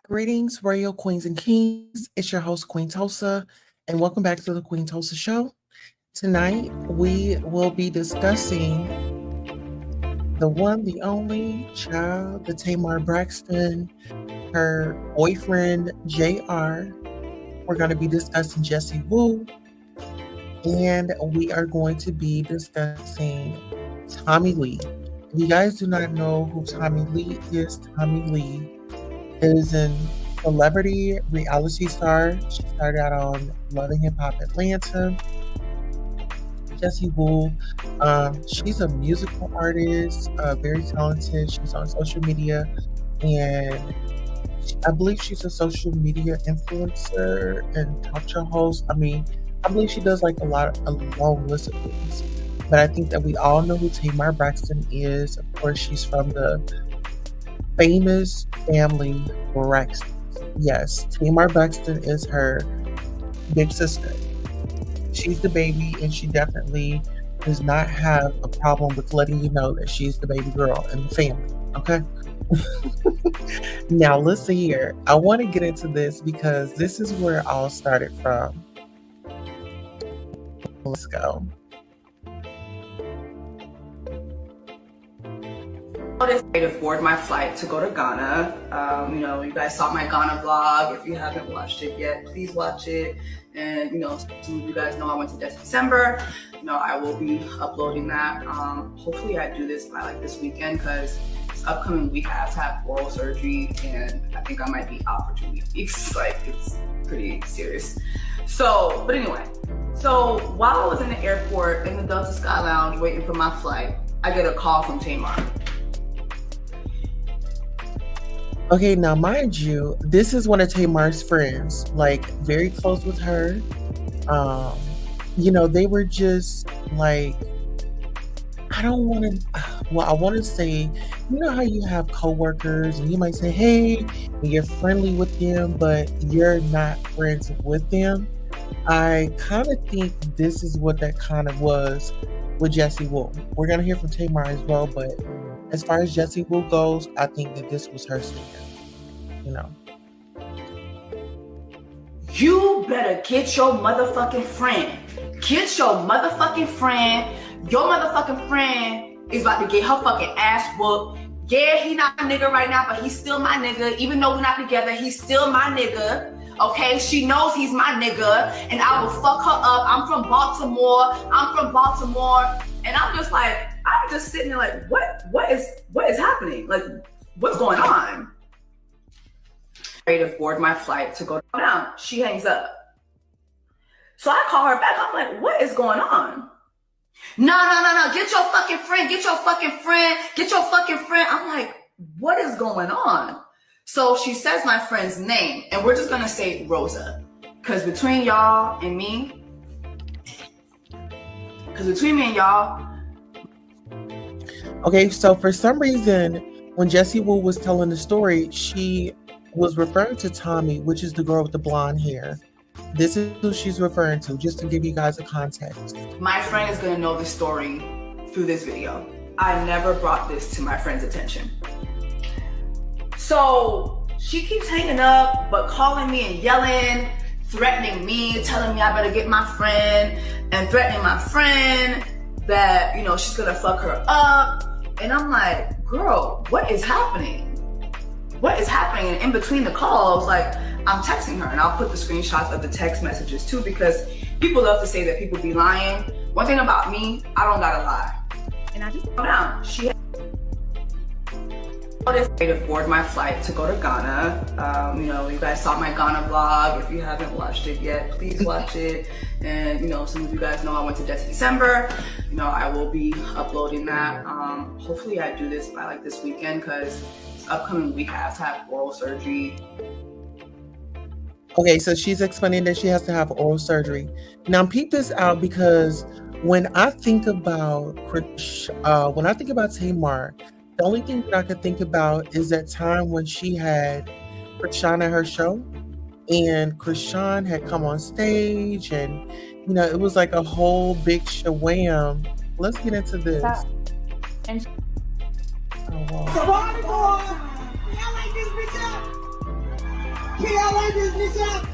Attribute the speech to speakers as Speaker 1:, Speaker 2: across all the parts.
Speaker 1: Greetings, royal queens and kings. It's your host, Queen Tosa, and welcome back to the Queen Tosa Show. Tonight, we will be discussing the one, the only child, the Tamar Braxton, her boyfriend, JR. We're going to be discussing Jessie Woo, and we are going to be discussing Tommy Lee. If you guys do not know who Tommy Lee is an celebrity reality star. She started out on Love and Hip Hop Atlanta. Jessie Woo, she's a musical artist, very talented. She's on social media, and I believe she's a social media influencer and talk show host. I believe she does like a long list of things. But I think that we all know who Tamar Braxton is. Of course, she's from the famous family Braxton. Yes, Tamar Braxton is her big sister. She's the baby, and she definitely does not have a problem with letting you know that she's the baby girl in the family. Okay? Now, listen here. I want to get into this because this is where it all started from. Let's go.
Speaker 2: I decided to board my flight to go to Ghana. You guys saw my Ghana vlog. If you haven't watched it yet, please watch it. And some of you guys know I went to December. I will be uploading that. Hopefully I do this by like this weekend because this upcoming week I have to have oral surgery and I think I might be out for 2 weeks. Like, it's pretty serious. But anyway, while I was in the airport in the Delta Sky Lounge waiting for my flight, I get a call from Tamar.
Speaker 1: Okay, now mind you, this is one of Tamar's friends, like very close with her. They were just like, I want to say, how you have coworkers and you might say, hey, and you're friendly with them, but you're not friends with them. I kind of think this is what that kind of was with Jessie Woo. We're going to hear from Tamar as well, but as far as Jessie Woo goes, I think that this was her stand.
Speaker 2: You better get your motherfucking friend. Get your motherfucking friend. Your motherfucking friend is about to get her fucking ass whooped. Yeah, he not a nigga right now, but he's still my nigga. Even though we're not together, he's still my nigga. Okay, she knows he's my nigga, and I will fuck her up. I'm from Baltimore, and I'm just sitting there like, what is happening? Like, what's going on? Ready to board my flight to go down. She hangs up. So I call her back. I'm like, what is going on? No. Get your fucking friend. I'm like, what is going on? So she says my friend's name, and we're just gonna say Rosa. Because between y'all and me,
Speaker 1: Okay, so for some reason, when Jessie Woo was telling the story, she was referring to Tommy, which is the girl with the blonde hair. This is who she's referring to, just to give you guys a context.
Speaker 2: My friend is gonna know the story through this video. I never brought this to my friend's attention. So she keeps hanging up, but calling me and yelling, threatening me, telling me I better get my friend, and threatening my friend that, she's gonna fuck her up. And I'm like, girl, what is happening? And in between the calls, like, I'm texting her, and I'll put the screenshots of the text messages too, because people love to say that people be lying. One thing about me, I don't gotta lie. And I just go down. She decided to board my flight to go to Ghana. You guys saw my Ghana vlog. If you haven't watched it yet, please watch it. And some of you guys know I went to December. I will be uploading that. Hopefully I do this by like this weekend because this upcoming week I have to have oral surgery.
Speaker 1: Okay, so she's explaining that she has to have oral surgery. Now peep this out, because when I think about Tamar, the only thing that I could think about is that time when she had Krishan at her show, and Krishan had come on stage, and it was like a whole big shawam. Let's get into this. Oh, wow.
Speaker 3: KLA business up.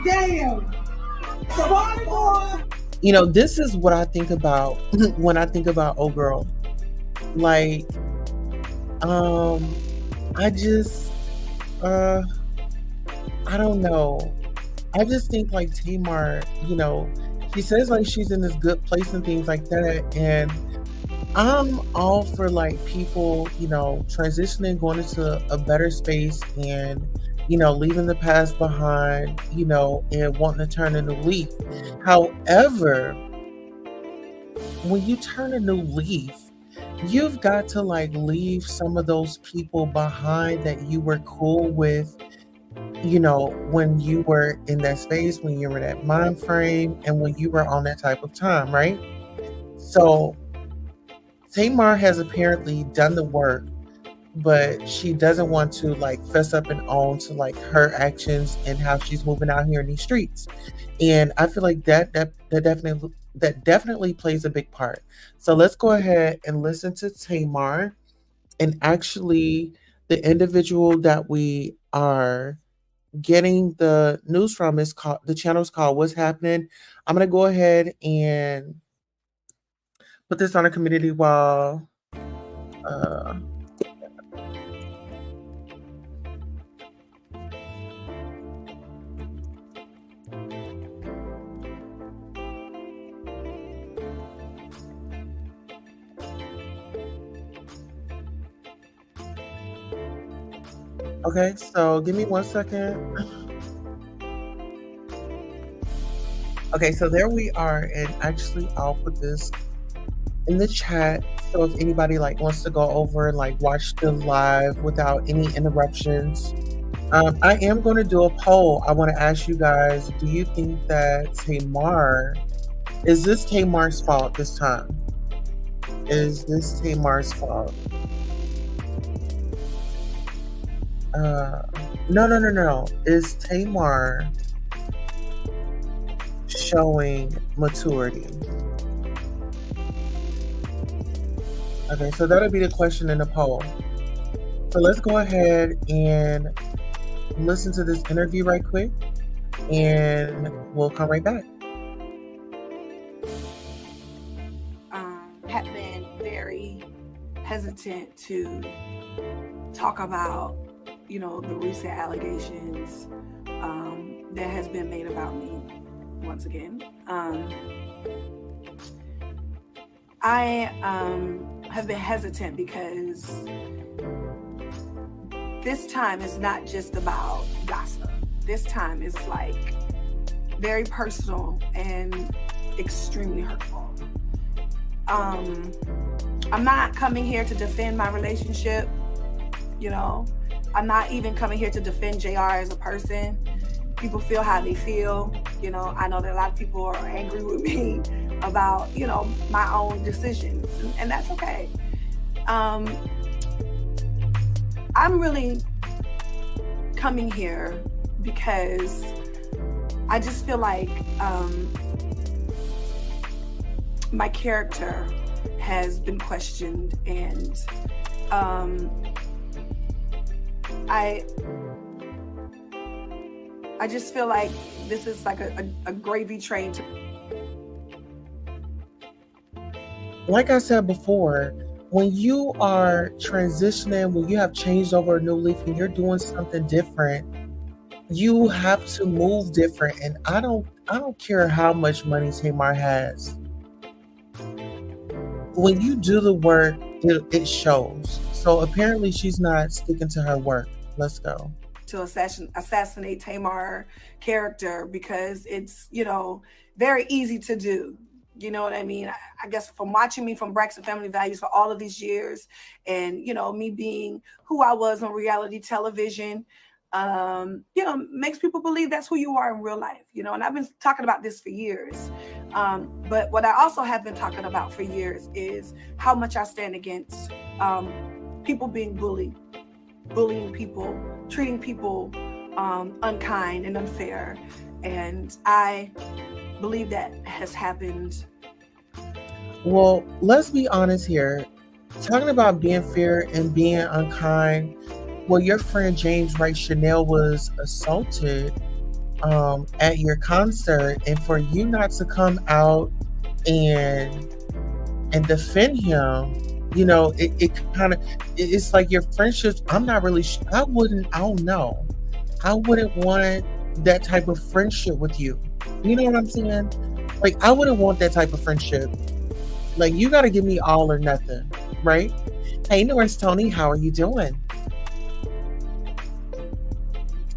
Speaker 3: Damn. Somebody boy.
Speaker 1: You know, this is what I think about when I think about Oh Girl. Like, I just, uh, I don't know. I just think like Tamar, you know, she says like she's in this good place and things like that. And I'm all for like people, you know, transitioning, going into a better space and, you know, leaving the past behind, you know, and wanting to turn a new leaf. However, when you turn a new leaf, you've got to like leave some of those people behind that you were cool with, you know, when you were in that space, when you were in that mind frame, and when you were on that type of time, right? So Tamar has apparently done the work, but she doesn't want to like fess up and own to like her actions and how she's moving out here in these streets. And I feel like that definitely plays a big part. So let's go ahead and listen to Tamar. And actually, the individual that we are getting the news from is called, the channel's called What's Happening. I'm gonna go ahead and put this on a community wall. Uh, okay, so give me 1 second. Okay, so there we are, and actually I'll put this in the chat. So if anybody like wants to go over and like watch the live without any interruptions, I am going to do a poll. I want to ask you guys: do you think that is this Tamar's fault this time? Is this Tamar's fault? No. Is Tamar showing maturity? Okay, so that'll be the question in the poll. So let's go ahead and listen to this interview right quick, and we'll come right back.
Speaker 4: Have been very hesitant to talk about, you know, the recent allegations that has been made about me once again. I have been hesitant because this time is not just about gossip. This time is like very personal and extremely hurtful. I'm not coming here to defend my relationship, you know. I'm not even coming here to defend JR as a person. People feel how they feel. You know, I know that a lot of people are angry with me about, you know, my own decisions, and that's okay. I'm really coming here because I just feel like my character has been questioned, and I just feel like this is like a gravy train to...
Speaker 1: Like I said before, when you are transitioning, when you have changed over a new leaf and you're doing something different, you have to move different. And I don't care how much money Tamar has. When you do the work, it shows. So apparently she's not sticking to her work. Let's go.
Speaker 4: To assassinate Tamar character, because it's, you know, very easy to do. You know what I mean? I guess from watching me from Braxton Family Values for all of these years, and, you know, me being who I was on reality television, you know, makes people believe that's who you are in real life, you know, and I've been talking about this for years. But what I also have been talking about for years is how much I stand against people being bullying people, treating people unkind and unfair. And I believe that has happened.
Speaker 1: Well, let's be honest here. Talking about being fair and being unkind, well, your friend James Wright Chanel was assaulted at your concert, and for you not to come out and defend him, you know, it kind of, it's like your friendships. I'm not really I don't know. I wouldn't want that type of friendship with you. You know what I'm saying? Like, I wouldn't want that type of friendship. Like, you got to give me all or nothing, right? Hey, Norris Tony, how are you doing?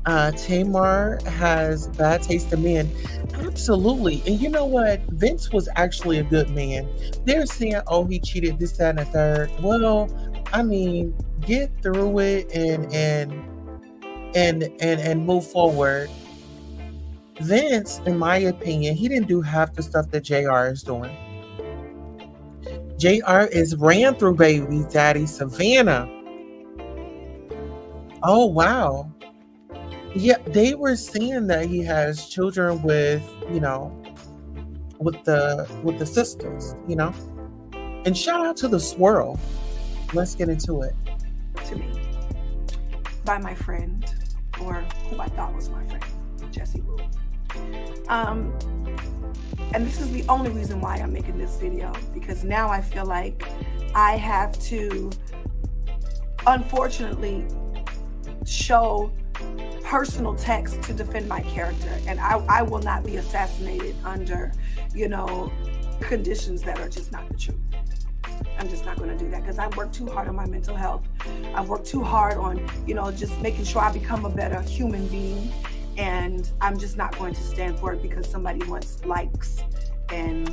Speaker 1: Tamar has bad taste in men. Absolutely. And you know what? Vince was actually a good man. They're saying, oh, he cheated, this, that, and the third. Well, I mean, get through it and move forward. Vince, in my opinion, he didn't do half the stuff that JR is doing. JR is ran through baby daddy Savannah. Oh, wow. Yeah, they were saying that he has children with, you know, with the sisters, you know. And shout out to the swirl. Let's get into it.
Speaker 4: To me, by my friend, or who I thought was my friend, Jessie Woo. And this is the only reason why I'm making this video, because now I feel like I have to, unfortunately, show personal text to defend my character, and I will not be assassinated under, you know, conditions that are just not the truth. I'm just not going to do that, because I've worked too hard on my mental health. I've worked too hard on, you know, just making sure I become a better human being, and I'm just not going to stand for it because somebody wants likes and,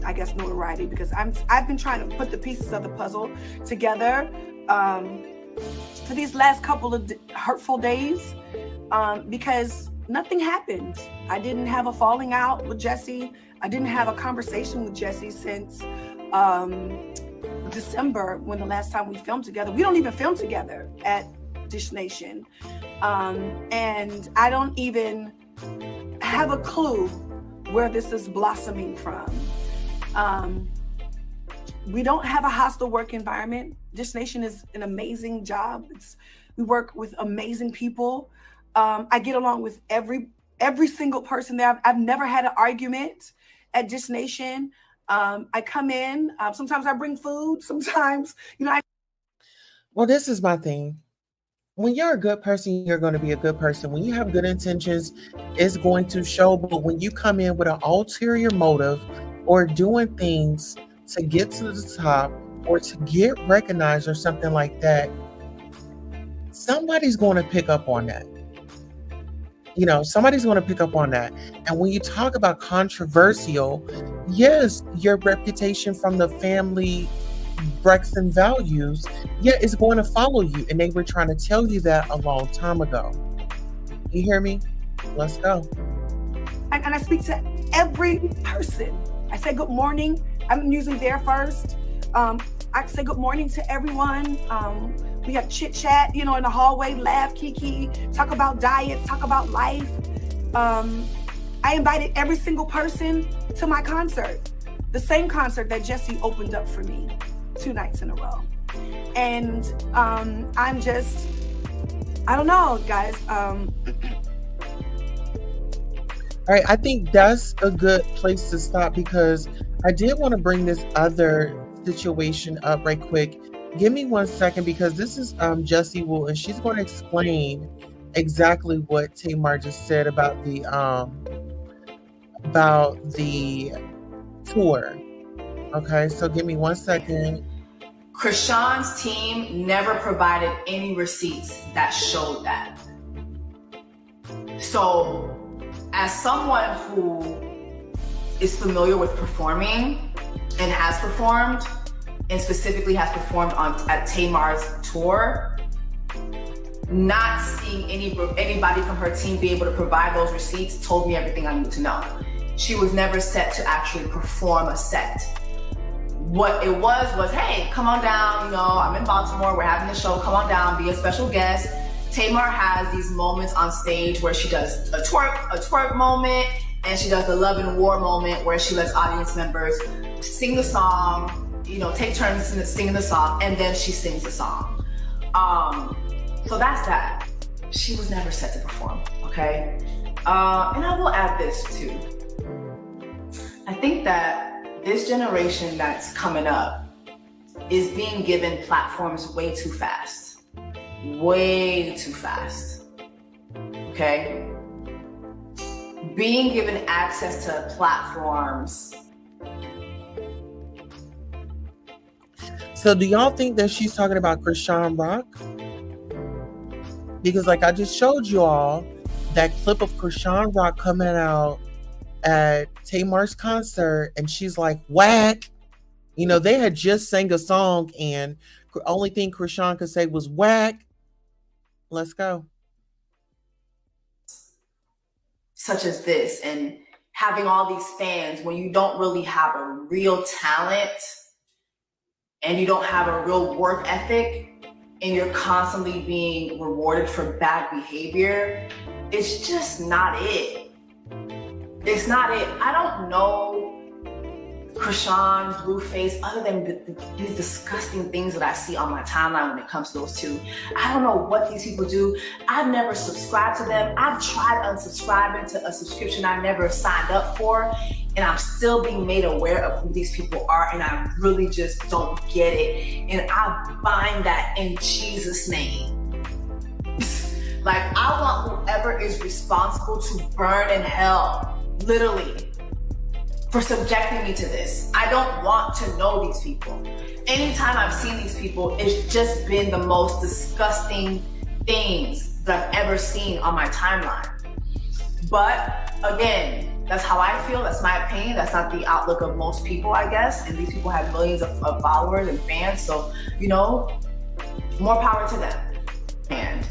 Speaker 4: I guess, notoriety, because I've been trying to put the pieces of the puzzle together for these last couple of hurtful days, because nothing happened. I didn't have a falling out with Jessie. I didn't have a conversation with Jessie since December, when the last time we filmed together. We don't even film together at Dish Nation. And I don't even have a clue where this is blossoming from. We don't have a hostile work environment. Dish Nation is an amazing job. We work with amazing people. I get along with every single person there. I've never had an argument at Dish Nation. I come in, sometimes I bring food, sometimes, you know.
Speaker 1: Well, this is my thing. When you're a good person, you're going to be a good person. When you have good intentions, it's going to show. But when you come in with an ulterior motive or doing things to get to the top or to get recognized or something like that, somebody's going to pick up on that. You know, somebody's going to pick up on that. And when you talk about controversial, yes, your reputation from the family Brexton values, yeah, it's going to follow you. And they were trying to tell you that a long time ago. You hear me? Let's go.
Speaker 4: And I speak to every person. I say good morning. I'm usually there first. I say good morning to everyone. We have chit chat, you know, in the hallway, laugh, kiki, talk about diet, talk about life. I invited every single person to my concert, the same concert that Jessie opened up for me 2 nights in a row. And I'm just, I don't know, guys.
Speaker 1: All right, I think that's a good place to stop, because I did want to bring this other situation up right quick. Give me 1 second, because this is Jessie Woo, and she's going to explain exactly what Tamar just said about the tour. Okay, so give me 1 second.
Speaker 2: Krishan's team never provided any receipts that showed that. So, as someone who is familiar with performing and has performed, and specifically has performed at Tamar's tour, not seeing anybody from her team be able to provide those receipts told me everything I need to know. She was never set to actually perform a set. What it was, hey, come on down, you know, I'm in Baltimore, we're having a show, come on down, be a special guest. Tamar has these moments on stage where she does a twerk moment, and she does the love and war moment where she lets audience members sing the song, you know, take turns singing the song, and then she sings the song. So that's that. She was never set to perform, okay? And I will add this too. I think that this generation that's coming up is being given platforms way too fast. Way too fast, okay? Being given access to platforms.
Speaker 1: So do y'all think that she's talking about Krishan Rock? Because like I just showed you all that clip of Krishan Rock coming out at Tamar's concert, and she's like, whack. You know, they had just sang a song, and the only thing Krishan could say was whack. Let's go.
Speaker 2: Such as this, and having all these fans when you don't really have a real talent and you don't have a real work ethic, and you're constantly being rewarded for bad behavior, it's just not it. It's not it. I don't know Krishan, Blueface, other than these disgusting things that I see on my timeline when it comes to those two. I don't know what these people do. I've never subscribed to them. I've tried unsubscribing to a subscription I never signed up for, and I'm still being made aware of who these people are, and I really just don't get it. And I bind that in Jesus' name. Like, I want whoever is responsible to burn in hell, literally, for subjecting me to this. I don't want to know these people. Anytime I've seen these people, it's just been the most disgusting things that I've ever seen on my timeline. But again, that's how I feel. That's my opinion. That's not the outlook of most people, I guess. And these people have millions of followers and fans. So, you know, more power to them. And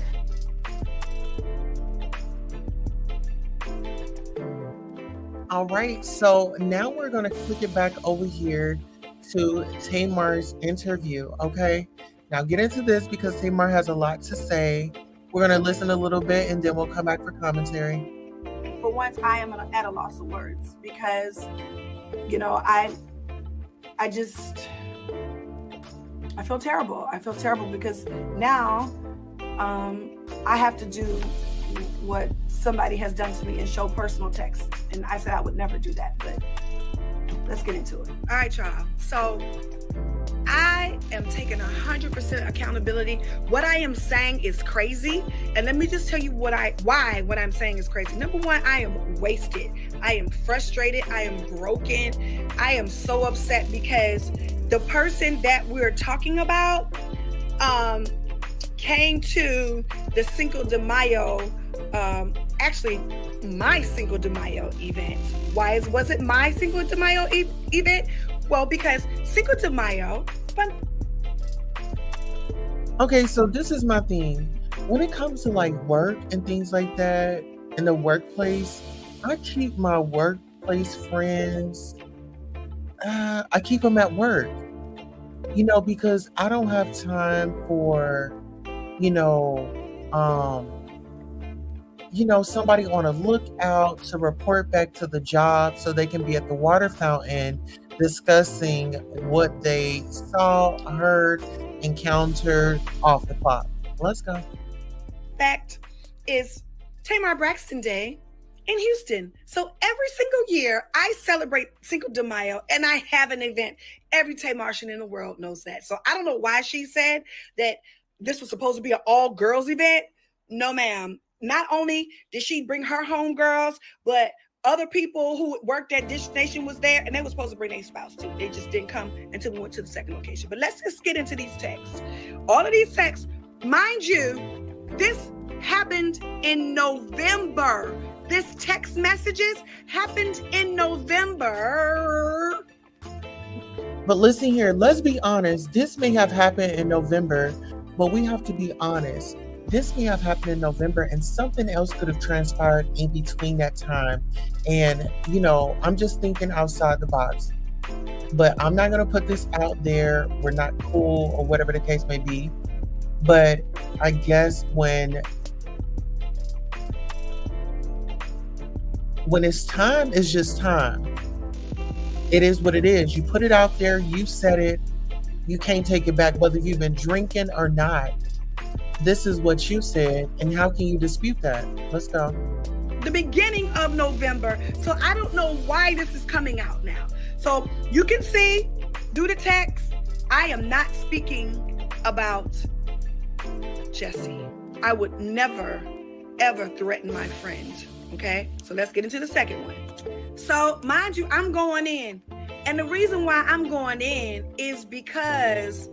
Speaker 1: all right, so now we're going to click it back over here to Tamar's interview, okay? Now get into this because Tamar has a lot to say. We're going to listen a little bit and then we'll come back for commentary.
Speaker 4: For once, I am at a loss of words because, you know, I feel terrible. I feel terrible because now I have to do what somebody has done to me and show personal text. And I said I would never do that, but let's get into it. All right, y'all. So I am taking 100% accountability. What I am saying is crazy. And let me just tell you what I'm saying is crazy. Number one, I am wasted. I am frustrated. I am broken. I am so upset because the person that we're talking about came to the Cinco de Mayo, actually my Cinco de Mayo event. Why was it my Cinco de Mayo event? Well, because Cinco de Mayo.
Speaker 1: Okay, so this is my thing. When it comes to like work and things like that in the workplace, I keep my workplace friends, I keep them at work, you know, because I don't have time for, somebody on a lookout to report back to the job so they can be at the water fountain discussing what they saw, heard, encountered off the clock. Let's go.
Speaker 4: Fact is Tamar Braxton Day in Houston. So every single year I celebrate Cinco de Mayo and I have an event. Every Tamartian in the world knows that. So I don't know why she said that this was supposed to be an all girls event. No, ma'am. Not only did she bring her homegirls, but other people who worked at Dish Nation was there, and they were supposed to bring their spouse too. They just didn't come until we went to the second location. But let's just get into these texts. All of these texts, mind you, this happened in November. This text messages happened in November.
Speaker 1: But listen here, let's be honest. This may have happened in November, but we have to be honest. This may have happened in November and something else could have transpired in between that time. And, I'm just thinking outside the box. But I'm not going to put this out there. We're not cool or whatever the case may be. But I guess when it's time, it's just time. It is what it is. You put it out there. You said it. You can't take it back, whether you've been drinking or not. This is what you said, and how can you dispute that? Let's go.
Speaker 4: The beginning of November. So I don't know why this is coming out now. So you can see, do the text, I am not speaking about Jessie. I would never, ever threaten my friend. Okay, so let's get into the second one. So mind you, I'm going in. And the reason why I'm going in is because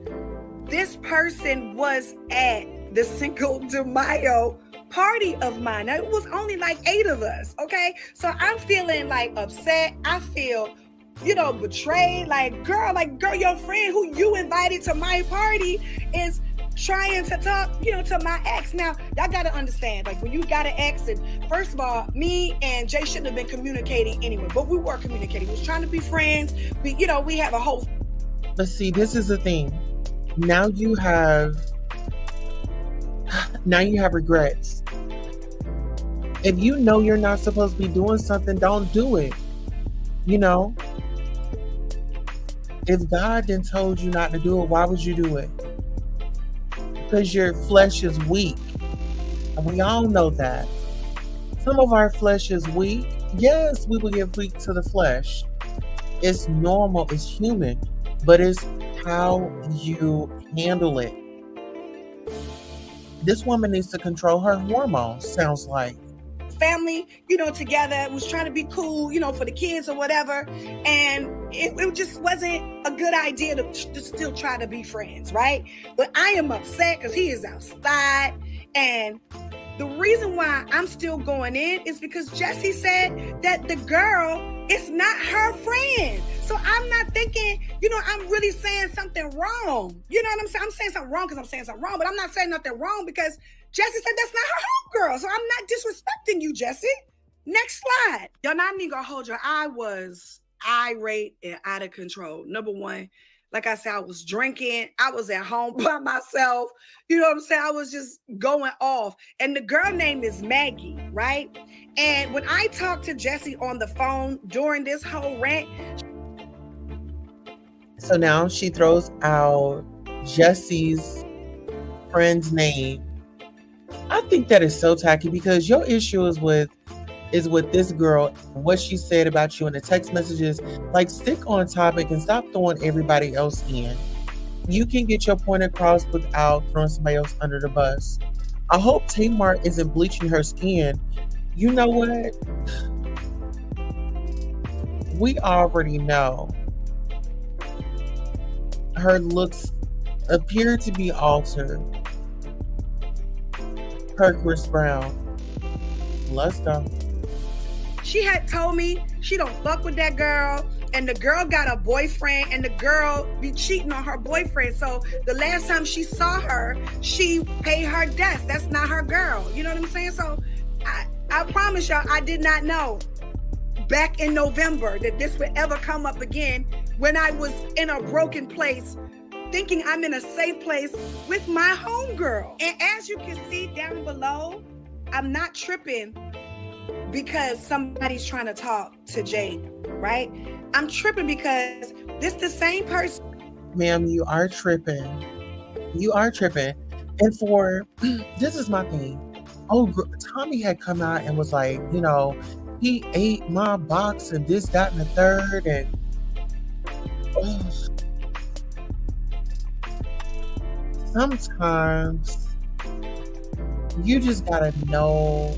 Speaker 4: this person was at the Cinco de Mayo party of mine. Now, it was only like 8 of us, okay? So I'm feeling like upset. I feel, betrayed. Like, girl, your friend who you invited to my party is trying to talk, to my ex. Now, y'all got to understand, like, when you got an ex, and first of all, me and Jay shouldn't have been communicating anyway, but we were communicating. We was trying to be friends. We have a whole...
Speaker 1: But see, this is the thing. Now you have regrets. If you know you're not supposed to be doing something, don't do it. If God then told you not to do it, why would you do it? Because your flesh is weak. And we all know that. Some of our flesh is weak. Yes, we will get weak to the flesh. It's normal, it's human, but it's how you handle it. This woman needs to control her hormones, sounds like.
Speaker 4: Family, together, was trying to be cool, for the kids or whatever. And it just wasn't a good idea to still try to be friends, right? But I am upset because he is outside. And the reason why I'm still going in is because Jessie said that the girl is not her friend. So I'm not thinking, I'm really saying something wrong. You know what I'm saying? I'm saying something wrong because I'm saying something wrong, but I'm not saying nothing wrong because Jessie said that's not her homegirl. So I'm not disrespecting you, Jessie. Next slide. Y'all not even gonna hold you. I was irate and out of control. Number one, like I said, I was drinking. I was at home by myself. You know what I'm saying? I was just going off. And the girl name is Maggie, right? And when I talked to Jessie on the phone during this whole rant.
Speaker 1: So now she throws out Jessie's friend's name. I think that is so tacky because your issue is with this girl, what she said about you in the text messages. Like, stick on topic and stop throwing everybody else in. You can get your point across without throwing somebody else under the bus. I hope Tamar isn't bleaching her skin. You know what? We already know her looks appear to be altered. Per Chris Brown. Let's go.
Speaker 4: She had told me she don't fuck with that girl, and the girl got a boyfriend, and the girl be cheating on her boyfriend. So the last time she saw her, she paid her debts. That's not her girl. You know what I'm saying? So I promise y'all, I did not know back in November that this would ever come up again when I was in a broken place, thinking I'm in a safe place with my homegirl. And as you can see down below, I'm not tripping because somebody's trying to talk to Jade, right? I'm tripping because this the same person.
Speaker 1: Ma'am, you are tripping. You are tripping. And this is my thing. Tommy had come out and was like, he ate my box and this, that, and the third. And sometimes you just gotta know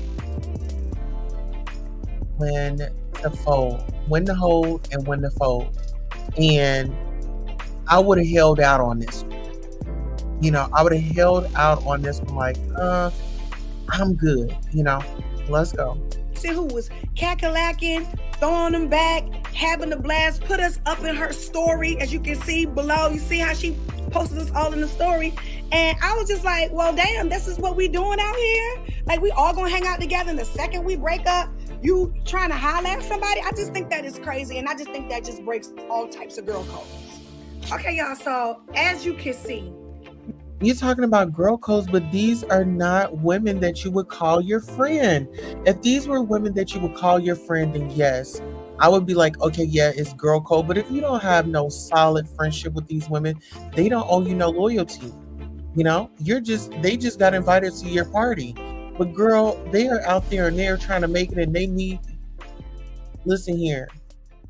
Speaker 1: when to fold, when to hold, and when to fold. And I would have held out on this one. I would have held out on this one like, I'm good. Let's go.
Speaker 4: Who was cackalaking, throwing them back, having a blast, put us up in her story, as you can see below. You see how she posted us all in the story. And I was just like, well, damn, this is what we doing out here? Like, we all gonna hang out together, and the second we break up, you trying to holler at somebody? I just think that is crazy, and I just think that just breaks all types of girl codes. Okay, y'all, so as you can see,
Speaker 1: you're talking about girl codes, but these are not women that you would call your friend. If these were women that you would call your friend, then yes, I would be like, okay, yeah, it's girl code. But if you don't have no solid friendship with these women, they don't owe you no loyalty. They just got invited to your party. But girl, they are out there and they're trying to make it and they need, listen here.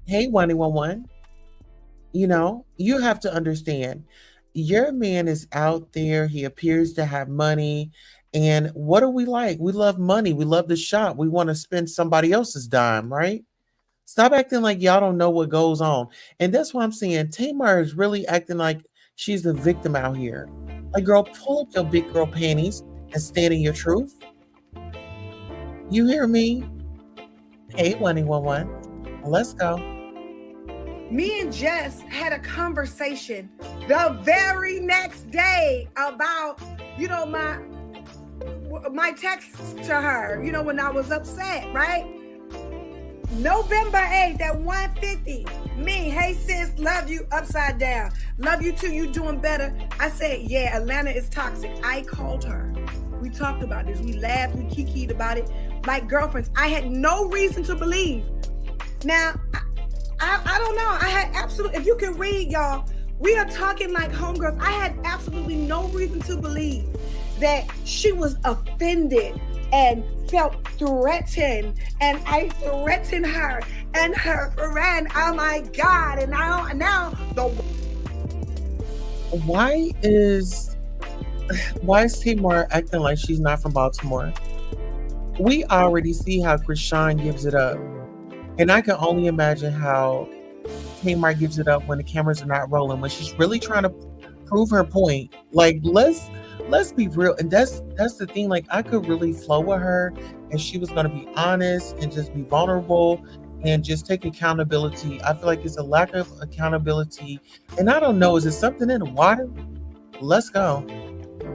Speaker 1: Hey, 111, you have to understand your man is out there. He appears to have money. And what do we like? We love money. We love to shop. We want to spend somebody else's dime, right? Stop acting like y'all don't know what goes on. And that's why I'm saying Tamar is really acting like she's the victim out here. Like, girl, pull up your big girl panties and stand in your truth. You hear me? Hey, 111, let's go.
Speaker 4: Me and Jess had a conversation the very next day about, my text to her, when I was upset, right? November 8th at 1:50, me, hey sis, love you, upside down. Love you too, you doing better. I said, yeah, Atlanta is toxic. I called her. We talked about this. We laughed, we kikied about it like girlfriends. I had no reason to believe. Now, I don't know. I had absolutely, if you can read, y'all, we are talking like homegirls. I had absolutely no reason to believe that she was offended and felt threatened, and I threatened her and her friend. Oh my God! And now
Speaker 1: why is Tamar acting like she's not from Baltimore? We already see how Krishan gives it up, and I can only imagine how Tamar gives it up when the cameras are not rolling, when she's really trying to prove her point. Like, let's be real. And that's the thing. Like, I could really flow with her and she was going to be honest and just be vulnerable and just take accountability. I feel like it's a lack of accountability. And I don't know, is it something in the water? Let's go.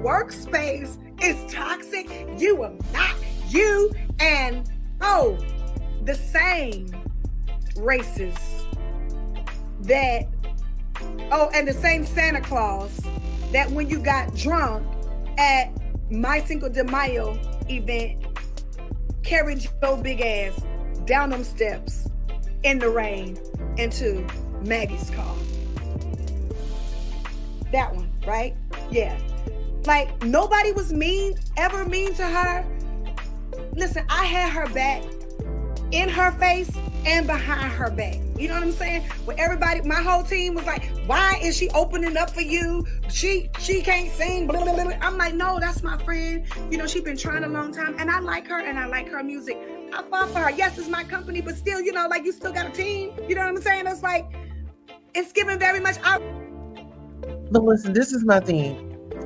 Speaker 4: Workspace is toxic. You are not you. And the same races and the same Santa Claus that when you got drunk at my Cinco de Mayo event carried your big ass down them steps in the rain into Maggie's car. That one, right? Yeah. Like, nobody was ever mean to her. Listen, I had her back in her face and behind her back. You know what I'm saying? When everybody, my whole team was like, why is she opening up for you? She can't sing, blah, blah, blah. I'm like, no, that's my friend. She's been trying a long time and I like her and I like her music. I fought for her. Yes, it's my company, but still, like, you still got a team. You know what I'm saying? It's like, it's given very much.
Speaker 1: But listen, this is my thing.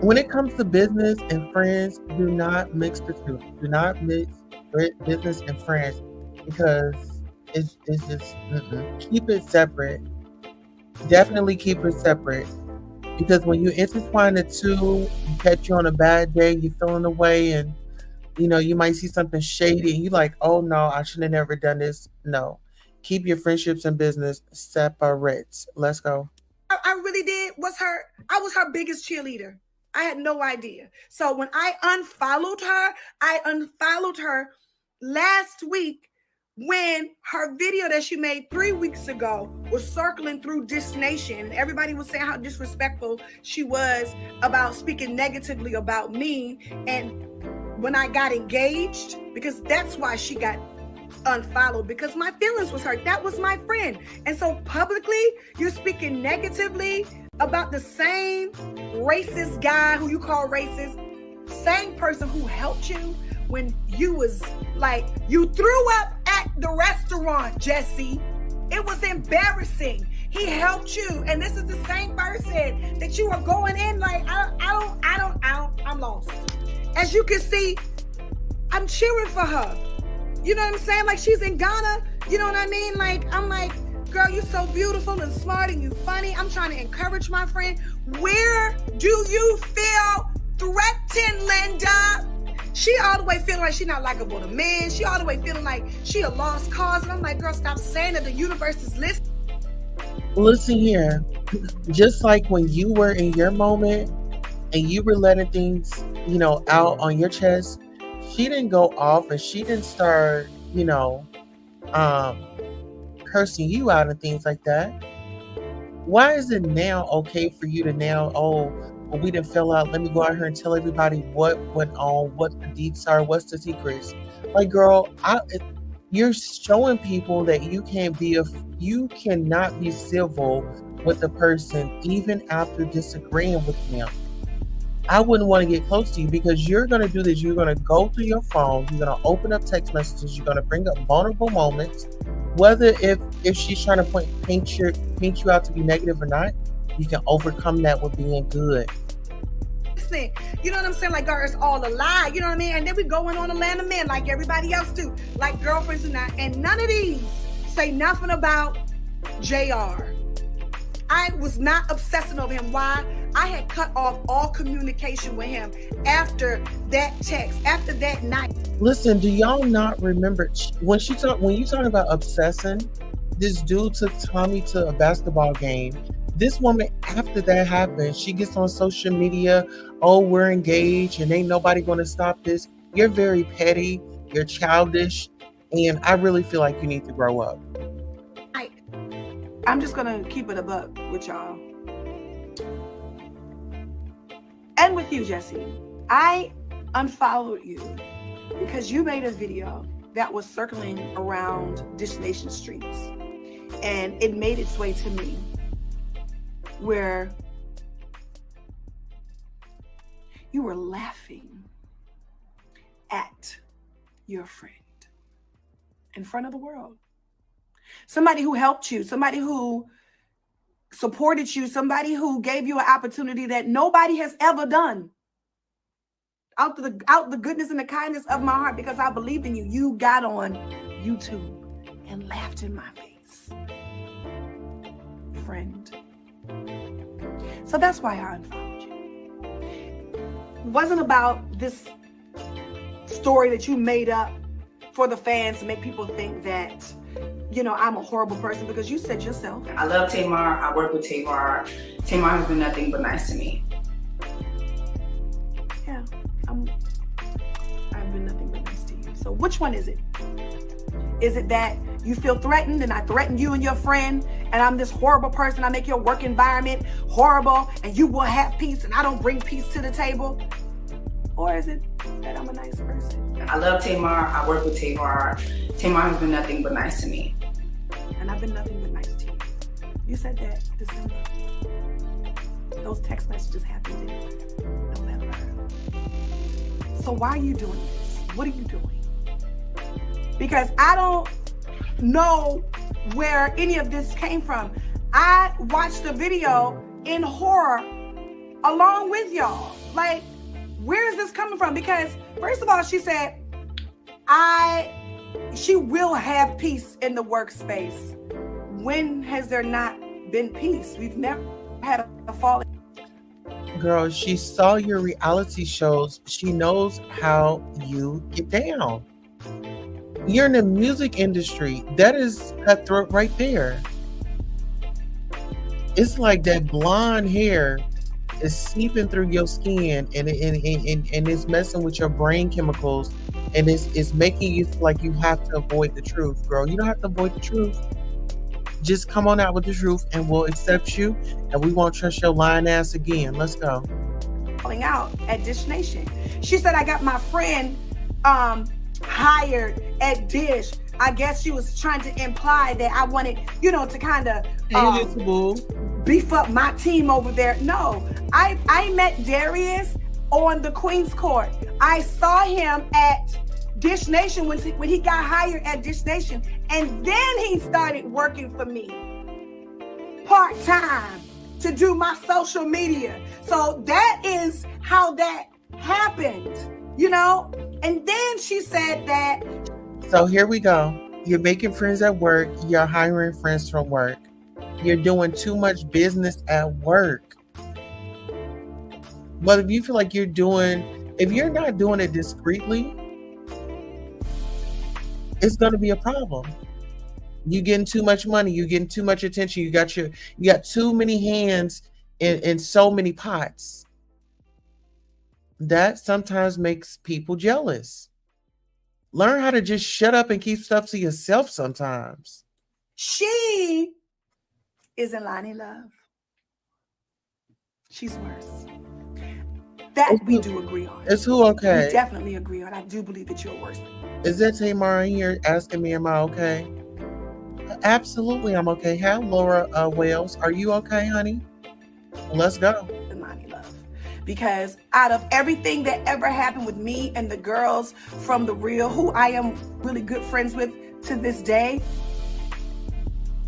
Speaker 1: When it comes to business and friends, do not mix the two. Do not mix business and friends, because it's just keep it separate. Definitely keep it separate, because when you intertwine the two, you catch you on a bad day, you're feeling away, and you might see something shady, and you're like, oh no, I should have never done this. No, keep your friendships and business separate. Let's go.
Speaker 4: I really did. I was her biggest cheerleader. I had no idea. So when I unfollowed her last week when her video that she made 3 weeks ago was circling through Dis Nation, and everybody was saying how disrespectful she was about speaking negatively about me. And when I got engaged, because that's why she got unfollowed, because my feelings was hurt. That was my friend. And so publicly, you're speaking negatively about the same racist guy who you call racist, same person who helped you when you was like, you threw up at the restaurant, Jessie. It was embarrassing. He helped you. And this is the same person that you were going in like, I'm lost. As you can see, I'm cheering for her. You know what I'm saying? Like, she's in Ghana. You know what I mean? Like, I'm like, girl, you're so beautiful and smart and you funny. I'm trying to encourage my friend. Where do you feel threatened, Linda? She all the way feeling like she's not likable to men. She all the way feeling like she a lost cause. And I'm like, girl, stop saying that the universe is listening.
Speaker 1: Listen here. Just like when you were in your moment and you were letting things, out on your chest, she didn't go off and she didn't start, cursing you out and things like that. Why is it now okay for you to now, but we didn't fill out. Let me go out here and tell everybody what went on, what the deets are, what's the secrets. Like, girl, you're showing people that you cannot be civil with the person even after disagreeing with them. I wouldn't want to get close to you because you're going to do this. You're going to go through your phone. You're going to open up text messages. You're going to bring up vulnerable moments. Whether if she's trying to paint you out to be negative or not, you can overcome that with being good.
Speaker 4: You know what I'm saying? Like, girl, it's all a lie. You know what I mean? And then we going on a land of men like everybody else do, like girlfriends and that. And none of these say nothing about JR. I was not obsessing over him. Why? I had cut off all communication with him after that text, after that night.
Speaker 1: Listen, do y'all not remember when you talk about obsessing? This dude took Tommy to a basketball game. This woman, after that happened, she gets on social media. Oh, we're engaged, and ain't nobody going to stop this. You're very petty. You're childish, and I really feel like you need to grow up.
Speaker 4: I'm just gonna keep it a buck with y'all. And with you, Jessie. I unfollowed you because you made a video that was circling around Dish Nation streets. And it made its way to me where you were laughing at your friend in front of the world. Somebody who helped you, somebody who supported you, somebody who gave you an opportunity that nobody has ever done. Out the goodness and the kindness of my heart, because I believed in you. You got on YouTube and laughed in my face. Friend. So that's why I unfollowed you. It wasn't about this story that you made up for the fans to make people think that, you know, I'm a horrible person, because you said yourself.
Speaker 2: I love Tamar. I work with Tamar. Tamar has been nothing but nice to me.
Speaker 4: Yeah, I've been nothing but nice to you. So which one is it? Is it that you feel threatened and I threaten you and your friend and I'm this horrible person, I make your work environment horrible and you will have peace and I don't bring peace to the table? Or is it that I'm a nice person?
Speaker 2: I love Tamar. I work with Tamar. Tamar has been nothing but nice to me.
Speaker 4: And I've been nothing but nice to you. You said that December. Those text messages happened in November. So why are you doing this? What are you doing? Because I don't know where any of this came from. I watched the video in horror along with y'all. Like, where is this coming from? Because first of all, she said, she will have peace in the workspace. When has there not been peace? We've never had a fall.
Speaker 1: Girl, she saw your reality shows. She knows how you get down. You're in the music industry. That is cutthroat right there. It's like that blonde hair is seeping through your skin and it's messing with your brain chemicals, and it's making you feel like you have to avoid the truth. Girl, you don't have to avoid the truth. Just come on out with the truth and we'll accept you, and we won't trust your lying ass again. Let's go.
Speaker 4: Calling out at Dish Nation. She said, I got my friend hired at Dish. I guess she was trying to imply that I wanted, to kind of beef up my team over there. No, I met Darius on the Queen's Court. I saw him at Dish Nation when he got hired at Dish Nation, and then he started working for me part-time to do my social media. So that is how that happened, and then she said that.
Speaker 1: So here we go. You're making friends at work. You're hiring friends from work. You're doing too much business at work. But if you feel like if you're not doing it discreetly, it's going to be a problem. You're getting too much money. You're getting too much attention. You got too many hands in so many pots. That sometimes makes people jealous. Learn how to just shut up and keep stuff to yourself sometimes.
Speaker 4: She is in Lonnie Love. She's worse. That we do agree on.
Speaker 1: Is who okay?
Speaker 4: We definitely agree on. I do believe that you're worse.
Speaker 1: Is that Tamar in here asking me, am I okay? Absolutely, I'm okay. Hi, Laura Wales. Are you okay, honey? Let's go.
Speaker 4: Imani love. Because out of everything that ever happened with me and the girls from The Real, who I am really good friends with to this day,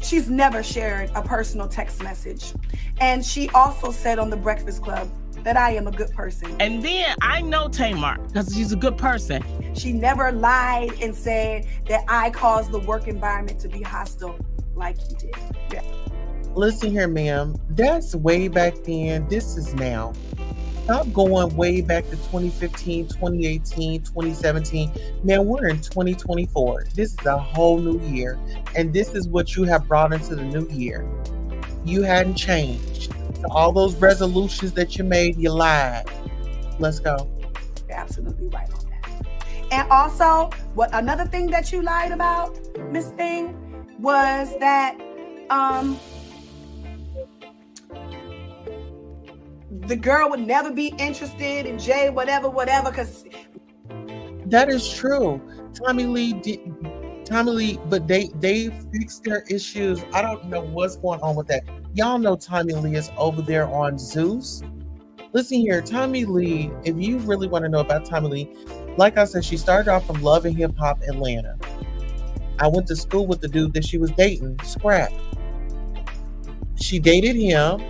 Speaker 4: she's never shared a personal text message. And she also said on The Breakfast Club that I am a good person.
Speaker 5: And then I know Tamar because she's a good person.
Speaker 4: She never lied and said that I caused the work environment to be hostile like you did. Yeah.
Speaker 1: Listen here, ma'am. That's way back then. This is now. Stop going way back to 2015, 2018, 2017. Man, we're in 2024. This is a whole new year. And this is what you have brought into the new year. You hadn't changed. So all those resolutions that you made, you lied. Let's go.
Speaker 4: You're absolutely right on that. And also, another thing that you lied about, Miss Thing, was that the girl would never be interested in Jay, whatever, because
Speaker 1: that is true. Tommy Lee, but they fixed their issues. I don't know what's going on with that. Y'all know Tommy Lee is over there on Zeus. Listen here, Tommy Lee, if you really want to know about Tommy Lee, like I said, she started off from Love and Hip Hop Atlanta. I went to school with the dude that she was dating, Scrap. She dated him.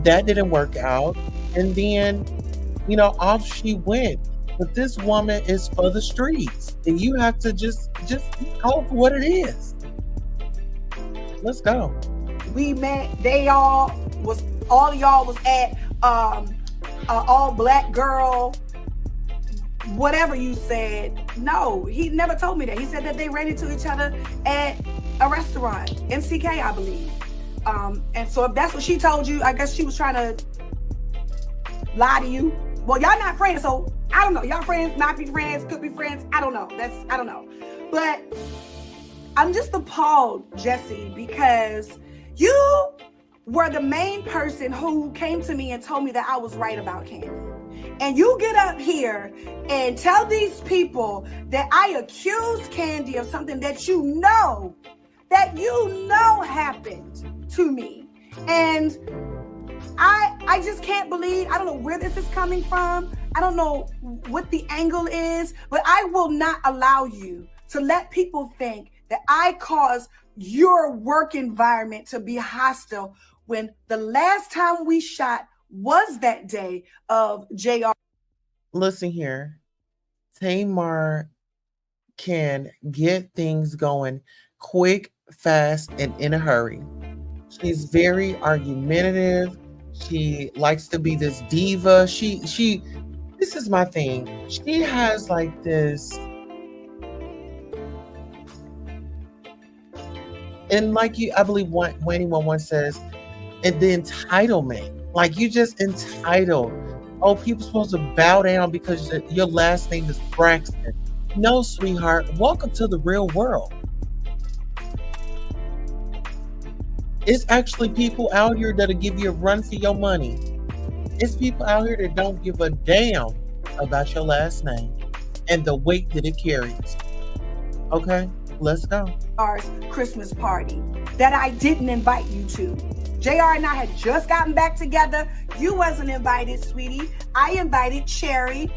Speaker 1: That didn't work out. And then, off she went. But this woman is for the streets. And you have to just call it for what it is. Let's go.
Speaker 4: We met, all of y'all was at all black girl, whatever you said. No, he never told me that. He said that they ran into each other at a restaurant, MCK, I believe. And so if that's what she told you, I guess she was trying to lie to you. Well, y'all not friends, so I don't know. Y'all friends, not be friends, could be friends. I don't know. I don't know. But I'm just appalled, Jessie, because you were the main person who came to me and told me that I was right about Candy. And you get up here and tell these people that I accused Candy of something that you know happened to me. And I just can't believe, I don't know where this is coming from. I don't know what the angle is, but I will not allow you to let people think that I caused your work environment to be hostile when the last time we shot was that day of JR.
Speaker 1: Listen here, Tamar can get things going quick, fast, and in a hurry. She's very argumentative. She likes to be this diva. This is my thing. She has like this, and like I believe Wayne once says, and the entitlement. Like, you just entitled. Oh, people supposed to bow down because your last name is Braxton. No, sweetheart. Welcome to the real world. It's actually people out here that'll give you a run for your money. It's people out here that don't give a damn about your last name and the weight that it carries. Okay, let's go.
Speaker 4: JR's Christmas party that I didn't invite you to. JR and I had just gotten back together. You wasn't invited, sweetie. I invited Cherry.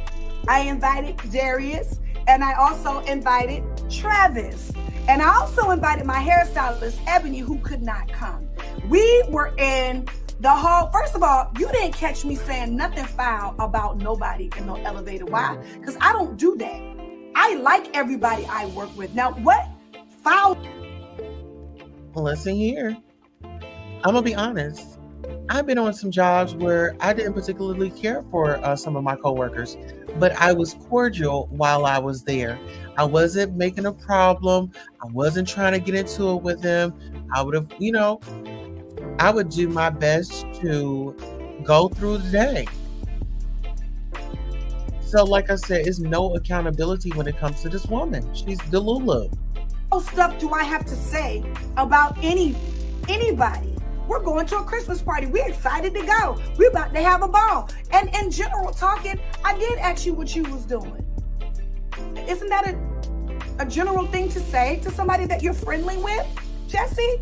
Speaker 4: I invited Darius. And I also invited Travis. And I also invited my hairstylist, Ebony, who could not come. We were in the hall. First of all, you didn't catch me saying nothing foul about nobody in no elevator. Why? Because I don't do that. I like everybody I work with. Now, what foul?
Speaker 1: Listen here. I'm going to be honest. I've been on some jobs where I didn't particularly care for some of my coworkers, but I was cordial while I was there. I wasn't making a problem. I wasn't trying to get into it with them. I would have, I would do my best to go through the day. So like I said, it's no accountability when it comes to this woman. She's Delulu.
Speaker 4: What stuff do I have to say about anybody? we're going to a Christmas party. We're excited to go. We're about to have a ball. And in general talking, I did ask you what you was doing. Isn't that a general thing to say to somebody that you're friendly with, Jessie?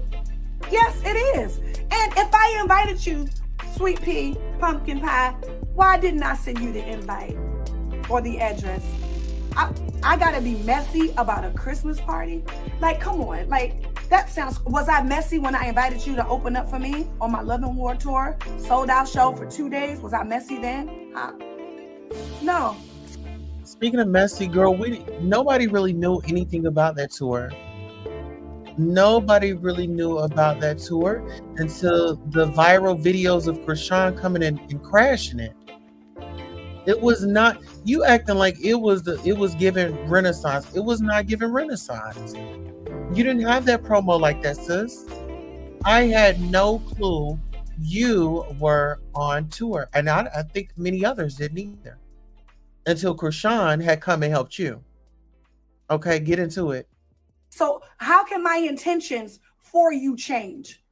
Speaker 4: Yes, it is. And if I invited you, sweet pea, pumpkin pie, why didn't I send you the invite or the address? I gotta be messy about a Christmas party? Like, come on. Like, that sounds, was I messy when I invited you to open up for me on my Love and War tour? Sold out show for 2 days. Was I messy then? Huh? No.
Speaker 1: Speaking of messy, girl, nobody really knew anything about that tour. Nobody really knew about that tour until the viral videos of Krishan coming in and crashing it. It was not, you acting like it was giving Renaissance. It was not giving Renaissance. You didn't have that promo like that, sis. I had no clue you were on tour. And I think many others didn't either. Until Krishan had come and helped you. Okay, get into it.
Speaker 4: So how can my intentions for you change?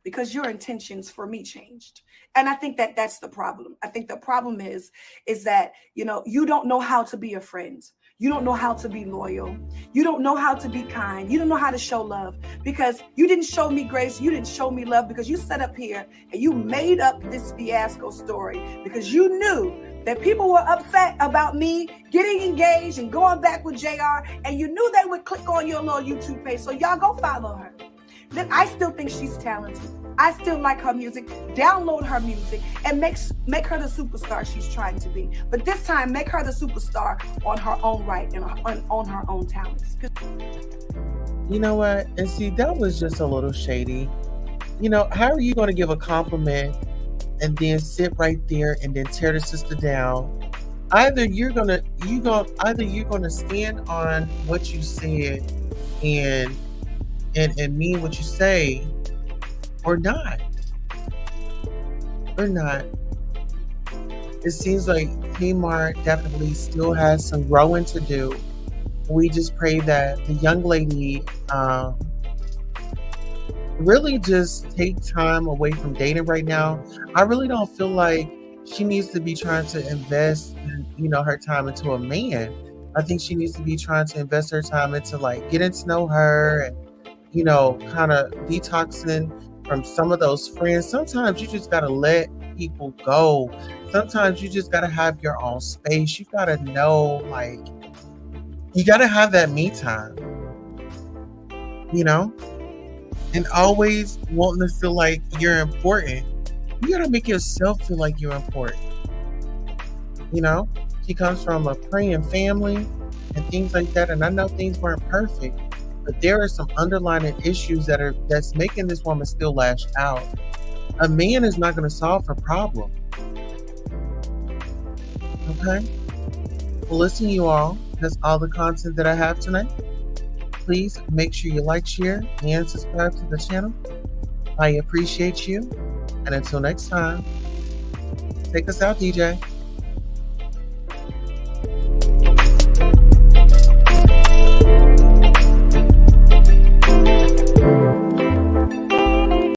Speaker 4: Because your intentions for me changed. And I think that that's the problem. I think the problem is that, you know, you don't know how to be a friend. You don't know how to be loyal. You don't know how to be kind. You don't know how to show love, because you didn't show me grace. You didn't show me love, because you sat up here and you made up this fiasco story because you knew that people were upset about me getting engaged and going back with JR, and you knew they would click on your little YouTube page. So y'all go follow her. Then I still think she's talented. I still like her music. Download her music and make her the superstar she's trying to be. But this time, make her the superstar on her own right and on her own talents.
Speaker 1: You know what? And see, that was just a little shady. You know, how are you going to give a compliment and then sit right there and then tear the sister down? Either you're gonna stand on what you said and mean what you say, or not. It seems like Tamar definitely still has some growing to do. We just pray that the young lady really just take time away from dating right now. I really don't feel like she needs to be trying to invest, her time into a man. I think she needs to be trying to invest her time into like getting to know her and, kind of detoxing from some of those friends. Sometimes you just got to let people go. Sometimes you just got to have your own space. You got to know, like, you got to have that me time, and always wanting to feel like you're important. You got to make yourself feel like you're important. She comes from a praying family and things like that. And I know things weren't perfect, but there are some underlying issues that's making this woman still lash out. A man is not going to solve her problem. Okay? Well, listen, you all. That's all the content that I have tonight. Please make sure you like, share, and subscribe to the channel. I appreciate you. And until next time, take us out, DJ.